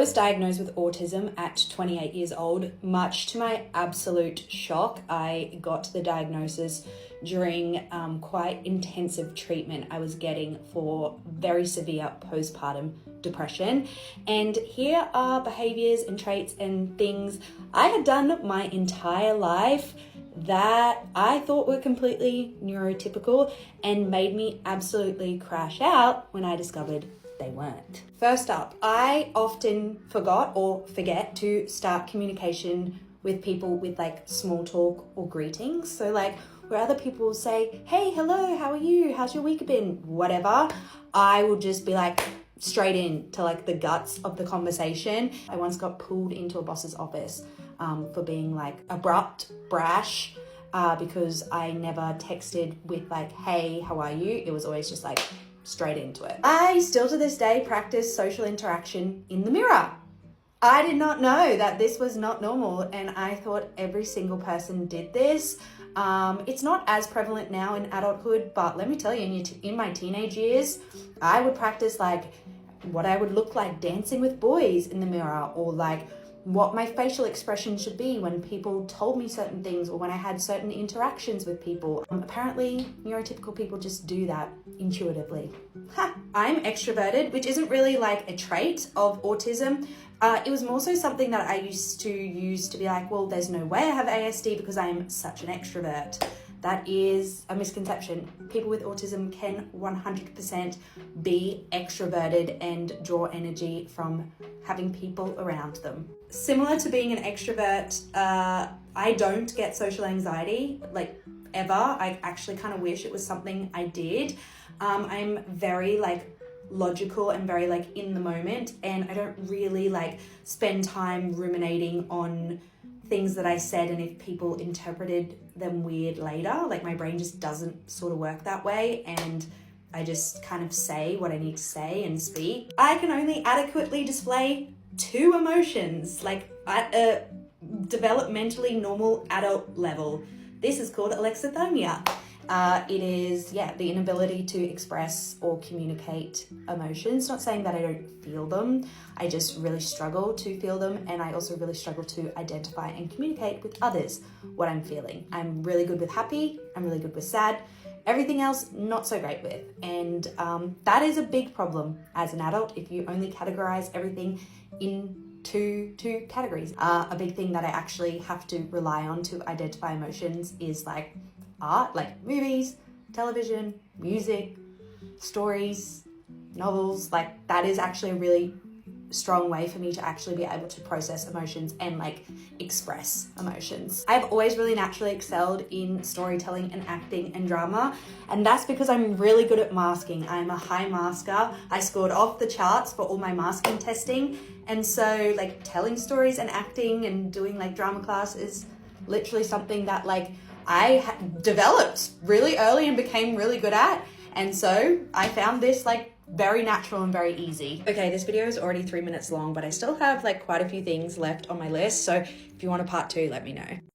was diagnosed with autism at 28 years old. Much to my absolute shock, I got the diagnosis during quite intensive treatment I was getting for very severe postpartum depression. And here are behaviors and traits and things I had done my entire life that I thought were completely neurotypical and made me absolutely crash out when I discovered they weren't. First up, I often forget to start communication with people with like small talk or greetings. So like where other people will say, hey, hello, how are you? How's your week been? Whatever. I will just be like straight in to like the guts of the conversation. I once got pulled into a boss's office for being like abrupt, brash, because I never texted with like, hey, how are you? It was always just like straight into it. I still to this day practice social interaction in the mirror. I did not know that this was not normal, and I thought every single person did this. It's not as prevalent now in adulthood, but let me tell you, in my teenage years, I would practice like what I would look like dancing with boys in the mirror, or like what my facial expression should be when people told me certain things or when I had certain interactions with people. Apparently, neurotypical people just do that intuitively. I'm extroverted, which isn't really like a trait of autism. It was more so something that I used to use to be like, well, there's no way I have ASD because I'm such an extrovert. That is a misconception. People with autism can 100% be extroverted and draw energy from having people around them. Similar to being an extrovert, I don't get social anxiety, like ever. I actually kind of wish it was something I did. I'm very like logical and very like in the moment, and I don't really like spend time ruminating on things that I said and if people interpreted them weird later. Like my brain just doesn't sort of work that way, and I just kind of say what I need to say and speak. I can only adequately display 2 emotions, like at a developmentally normal adult level. This is called alexithymia. It is, the inability to express or communicate emotions. Not saying that I don't feel them, I just really struggle to feel them, and I also really struggle to identify and communicate with others what I'm feeling. I'm really good with happy, I'm really good with sad, everything else not so great with. And that is a big problem as an adult if you only categorize everything into 2 categories. A big thing that I actually have to rely on to identify emotions is like art, like movies, television, music, stories, novels. Like that is actually a really strong way for me to actually be able to process emotions and like express emotions. I've always really naturally excelled in storytelling and acting and drama, and that's because I'm really good at masking. I'm a high masker. I scored off the charts for all my masking testing, and so like telling stories and acting and doing like drama class is literally something that like I developed really early and became really good at. And so I found this like very natural and very easy. Okay, this video is already 3 minutes long, but I still have like quite a few things left on my list. So if you want a part 2, let me know.